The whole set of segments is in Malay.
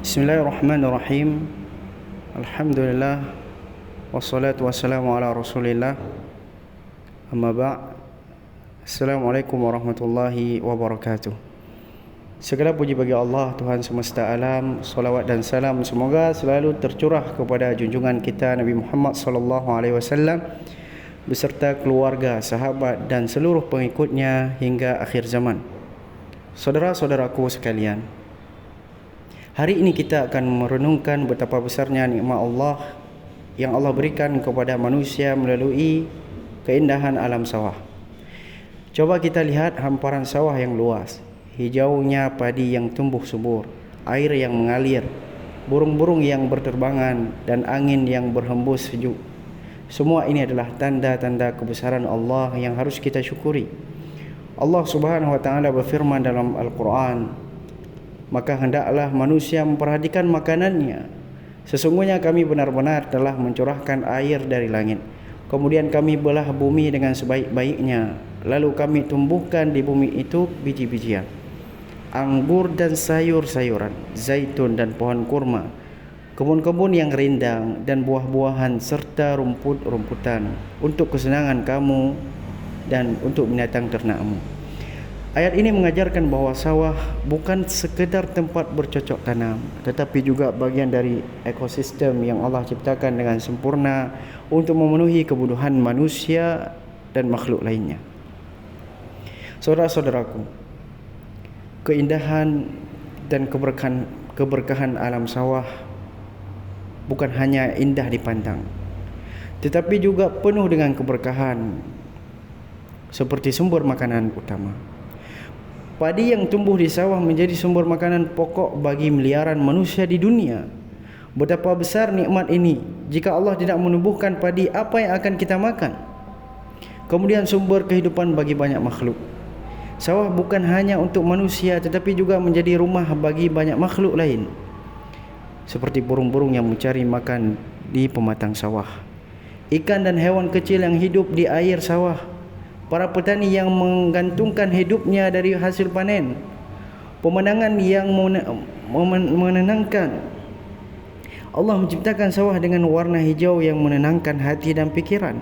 Bismillahirrahmanirrahim. Alhamdulillah wassalatu wassalamu ala Rasulillah. Amma ba'. Assalamualaikum warahmatullahi wabarakatuh. Segala puji bagi Allah, Tuhan semesta alam. Salawat dan salam semoga selalu tercurah kepada junjungan kita Nabi Muhammad sallallahu alaihi wasallam beserta keluarga, sahabat dan seluruh pengikutnya hingga akhir zaman. Saudara-saudaraku sekalian, hari ini kita akan merenungkan betapa besarnya nikmat Allah yang Allah berikan kepada manusia melalui keindahan alam sawah. Coba kita lihat hamparan sawah yang luas, hijaunya padi yang tumbuh subur, air yang mengalir, burung-burung yang berterbangan dan angin yang berhembus sejuk. Semua ini adalah tanda-tanda kebesaran Allah yang harus kita syukuri. Allah Subhanahu wa taala berfirman dalam Al-Quran, maka hendaklah manusia memperhatikan makanannya. Sesungguhnya kami benar-benar telah mencurahkan air dari langit, kemudian kami belah bumi dengan sebaik-baiknya, lalu kami tumbuhkan di bumi itu biji-bijian, anggur dan sayur-sayuran, zaitun dan pohon kurma, kebun-kebun yang rindang dan buah-buahan serta rumput-rumputan untuk kesenangan kamu dan untuk binatang ternakmu. Ayat ini mengajarkan bahawa sawah bukan sekedar tempat bercocok tanam, tetapi juga bagian dari ekosistem yang Allah ciptakan dengan sempurna untuk memenuhi kebutuhan manusia dan makhluk lainnya. Saudara-saudaraku, keindahan dan keberkahan alam sawah bukan hanya indah dipandang, tetapi juga penuh dengan keberkahan seperti sumber makanan utama. Padi yang tumbuh di sawah menjadi sumber makanan pokok bagi miliaran manusia di dunia. Betapa besar nikmat ini. Jika Allah tidak menumbuhkan padi, apa yang akan kita makan? Kemudian sumber kehidupan bagi banyak makhluk. Sawah bukan hanya untuk manusia, tetapi juga menjadi rumah bagi banyak makhluk lain, seperti burung-burung yang mencari makan di pematang sawah, ikan dan hewan kecil yang hidup di air sawah, para petani yang menggantungkan hidupnya dari hasil panen, pemandangan yang menenangkan. Allah menciptakan sawah dengan warna hijau yang menenangkan hati dan pikiran.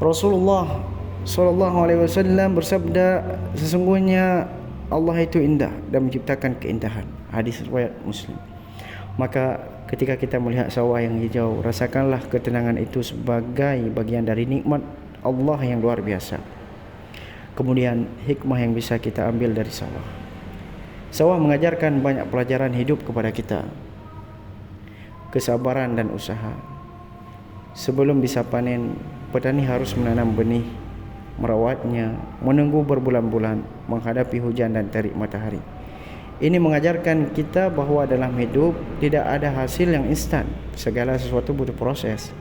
Rasulullah sallallahu alaihi wasallam bersabda, sesungguhnya Allah itu indah dan menciptakan keindahan. Hadis riwayat Muslim. Maka ketika kita melihat sawah yang hijau, rasakanlah ketenangan itu sebagai bagian dari nikmat Allah yang luar biasa. Kemudian hikmah yang bisa kita ambil dari sawah. Sawah mengajarkan banyak pelajaran hidup kepada kita. Kesabaran dan usaha. Sebelum bisa panen, petani harus menanam benih, merawatnya, menunggu berbulan-bulan, menghadapi hujan dan terik matahari. Ini mengajarkan kita bahawa dalam hidup tidak ada hasil yang instan. Segala sesuatu butuh proses,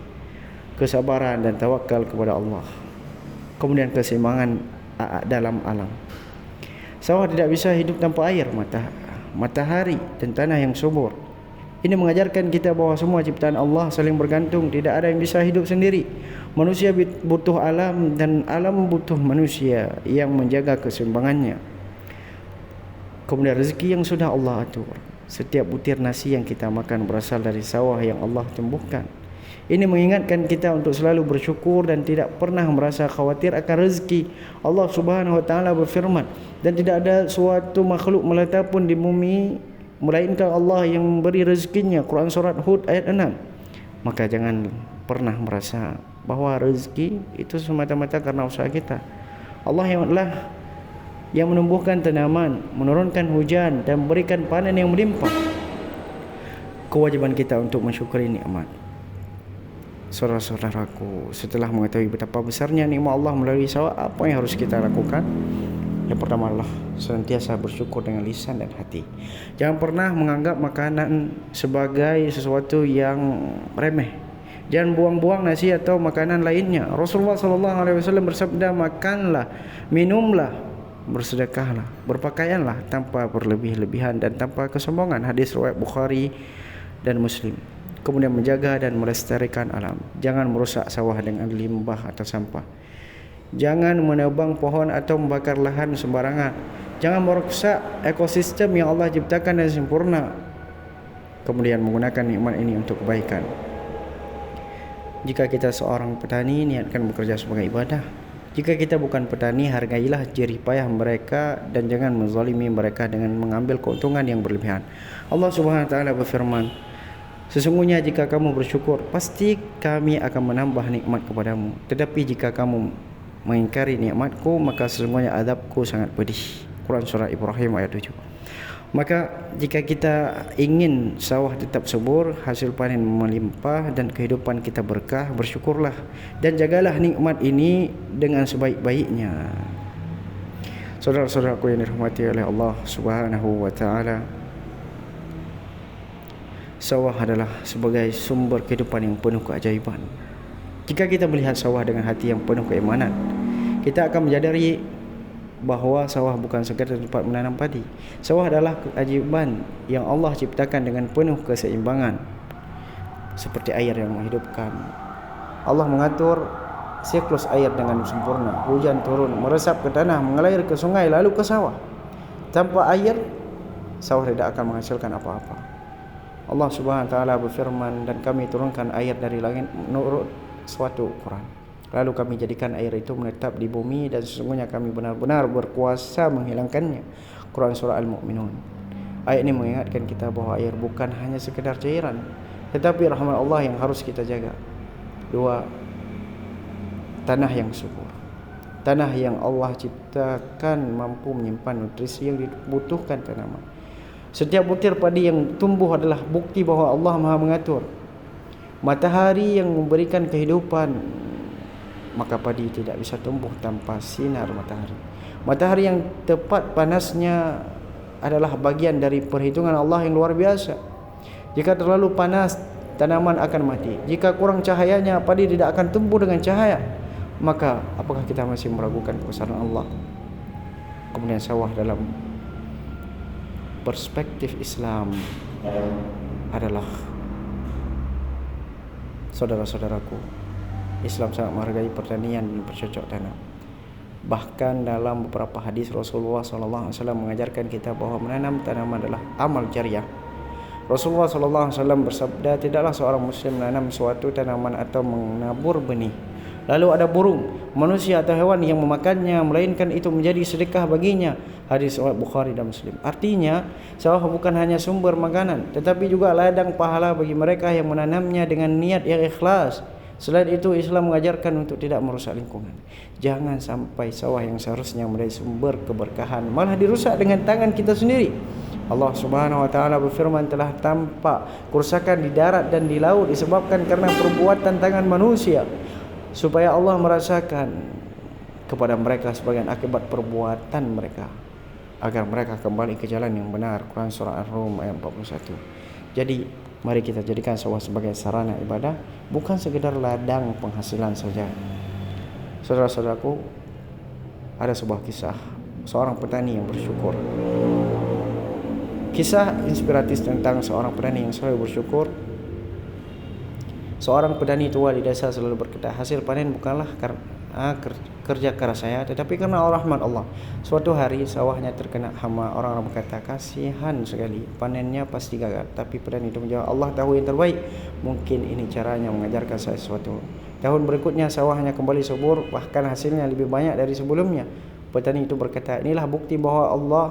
kesabaran dan tawakal kepada Allah. Kemudian keseimbangan dalam alam. Sawah tidak bisa hidup tanpa air, matahari dan tanah yang subur. Ini mengajarkan kita bahawa semua ciptaan Allah saling bergantung. Tidak ada yang bisa hidup sendiri. Manusia butuh alam dan alam butuh manusia yang menjaga keseimbangannya. Kemudian rezeki yang sudah Allah atur. Setiap butir nasi yang kita makan berasal dari sawah yang Allah tumbuhkan. Ini mengingatkan kita untuk selalu bersyukur dan tidak pernah merasa khawatir akan rezeki. Allah Subhanahu wa taala berfirman, dan tidak ada suatu makhluk melata pun di bumi melainkan Allah yang memberi rezekinya. Quran surat Hud ayat 6. Maka jangan pernah merasa bahawa rezeki itu semata-mata karena usaha kita. Allah yang menumbuhkan tanaman, menurunkan hujan dan memberikan panen yang melimpah. Kewajiban kita untuk mensyukuri nikmat. Saudara-saudaraku, setelah mengetahui betapa besarnya nikmat Allah melalui sawah, apa yang harus kita lakukan? Yang pertama adalah senantiasa bersyukur dengan lisan dan hati. Jangan pernah menganggap makanan sebagai sesuatu yang remeh. Jangan buang-buang nasi atau makanan lainnya. Rasulullah sallallahu alaihi wasallam bersabda, makanlah, minumlah, bersedekahlah, berpakaianlah tanpa berlebih-lebihan dan tanpa kesombongan. Hadis riwayat Bukhari dan Muslim. Kemudian menjaga dan melestarikan alam. Jangan merusak sawah dengan limbah atau sampah. Jangan menebang pohon atau membakar lahan sembarangan. Jangan merusak ekosistem yang Allah ciptakan dengan sempurna. kemudian menggunakan nikmat ini untuk kebaikan. Jika kita seorang petani, niatkan bekerja sebagai ibadah. Jika kita bukan petani, hargailah jerih payah mereka dan jangan menzalimi mereka dengan mengambil keuntungan yang berlebihan. Allah Subhanahu wa taala berfirman, sesungguhnya jika kamu bersyukur, pasti kami akan menambah nikmat kepadamu. Tetapi jika kamu mengingkari nikmatku, maka sesungguhnya azabku sangat pedih. Quran surah Ibrahim ayat 7. Maka jika kita ingin sawah tetap subur, hasil panen melimpah dan kehidupan kita berkah, bersyukurlah dan jagalah nikmat ini dengan sebaik-baiknya. Saudara-saudaraku yang dirahmati oleh Allah Subhanahu wa taala, sawah adalah sebagai sumber kehidupan yang penuh keajaiban. Jika kita melihat sawah dengan hati yang penuh keimanan, kita akan menyadari bahawa sawah bukan sekadar tempat menanam padi. Sawah adalah keajaiban yang Allah ciptakan dengan penuh keseimbangan, seperti air yang menghidupkan. Allah mengatur siklus air dengan sempurna. Hujan turun, meresap ke tanah, mengalir ke sungai, lalu ke sawah. Tanpa air, sawah tidak akan menghasilkan apa-apa. Allah Subhanahu wa taala berfirman, dan kami turunkan air dari langit menurut suatu Quran. Lalu kami jadikan air itu menetap di bumi dan sesungguhnya kami benar-benar berkuasa menghilangkannya. Quran surah Al-Mu'minun. Ayat ini mengingatkan kita bahawa air bukan hanya sekedar cairan, tetapi rahmat Allah yang harus kita jaga. 2. Tanah yang subur. Tanah yang Allah ciptakan mampu menyimpan nutrisi yang dibutuhkan tanaman. Setiap butir padi yang tumbuh adalah bukti bahawa Allah Maha mengatur. Matahari yang memberikan kehidupan, maka padi tidak bisa tumbuh tanpa sinar matahari. Matahari yang tepat panasnya adalah bagian dari perhitungan Allah yang luar biasa. Jika terlalu panas, tanaman akan mati. Jika kurang cahayanya, padi tidak akan tumbuh dengan cahaya. Maka apakah kita masih meragukan kebesaran Allah? Kemudian sawah dalam perspektif Islam adalah, saudara-saudaraku, Islam sangat menghargai pertanian dan bercocok tanam. Bahkan dalam beberapa hadis Rasulullah SAW mengajarkan kita bahawa menanam tanaman adalah amal jariah. Rasulullah SAW bersabda, tidaklah seorang muslim menanam suatu tanaman atau menabur benih, lalu ada burung, manusia atau hewan yang memakannya, melainkan itu menjadi sedekah baginya. Hadis riwayat Bukhari dan Muslim. Artinya, sawah bukan hanya sumber makanan, tetapi juga ladang pahala bagi mereka yang menanamnya dengan niat yang ikhlas. Selain itu, Islam mengajarkan untuk tidak merusak lingkungan. Jangan sampai sawah yang seharusnya menjadi sumber keberkahan malah dirusak dengan tangan kita sendiri. Allah Subhanahu wa taala berfirman, telah tampak kerusakan di darat dan di laut disebabkan karena perbuatan tangan manusia, supaya Allah merasakan kepada mereka sebagian akibat perbuatan mereka, agar mereka kembali ke jalan yang benar. Quran surah Ar-Rum ayat 41. Jadi mari kita jadikan sawah sebagai sarana ibadah, bukan sekedar ladang penghasilan saja. Saudara-saudaraku, ada sebuah kisah seorang petani yang bersyukur. Kisah inspiratif tentang seorang petani yang selalu bersyukur. Seorang petani tua di desa selalu berkata, hasil panen bukanlah kerja keras saya, tetapi karena rahmat Allah. Suatu hari sawahnya terkena hama. Orang-orang berkata, kasihan sekali, panennya pasti gagal. Tapi petani itu menjawab, Allah tahu yang terbaik. Mungkin ini caranya mengajarkan saya sesuatu. Tahun berikutnya sawahnya kembali subur, bahkan hasilnya lebih banyak dari sebelumnya. Petani itu berkata, inilah bukti bahawa Allah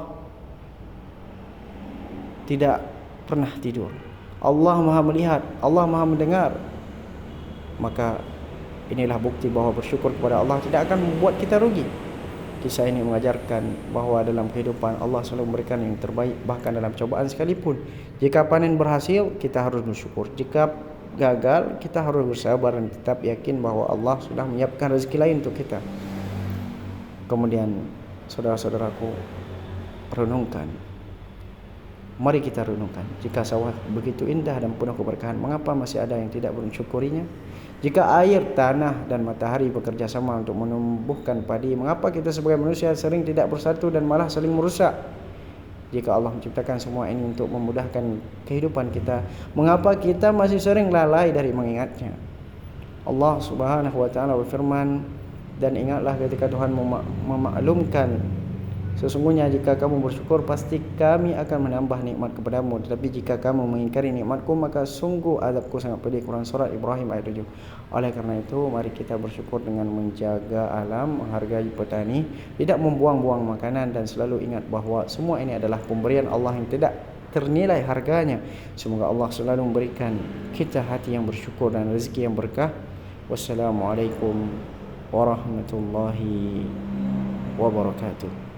tidak pernah tidur. Allah Maha melihat, Allah Maha mendengar. Maka inilah bukti bahawa bersyukur kepada Allah tidak akan membuat kita rugi. Kisah ini mengajarkan bahawa dalam kehidupan Allah selalu memberikan yang terbaik, bahkan dalam cobaan sekalipun. Jika panen berhasil, kita harus bersyukur. Jika gagal, kita harus bersabar dan tetap yakin bahawa Allah sudah menyiapkan rezeki lain untuk kita. Kemudian, saudara-saudaraku, renungkan. Mari kita renungkan, jika sawah begitu indah dan penuh keberkahan, mengapa masih ada yang tidak mensyukurinya? Jika air, tanah dan matahari bekerja sama untuk menumbuhkan padi, mengapa kita sebagai manusia sering tidak bersatu dan malah saling merusak? Jika Allah menciptakan semua ini untuk memudahkan kehidupan kita, mengapa kita masih sering lalai dari mengingatnya? Allah Subhanahu wa taala berfirman, dan ingatlah ketika Tuhan memaklumkan Sesungguhnya jika kamu bersyukur, pasti kami akan menambah nikmat kepadamu. Tetapi jika kamu mengingkari nikmatku, maka sungguh azabku sangat pedih. Quran Surat Ibrahim ayat 7. Oleh karena itu, mari kita bersyukur dengan menjaga alam, menghargai petani, tidak membuang-buang makanan, dan selalu ingat bahawa semua ini adalah pemberian Allah yang tidak ternilai harganya. Semoga Allah selalu memberikan kita hati yang bersyukur dan rezeki yang berkah. Wassalamualaikum warahmatullahi wabarakatuh.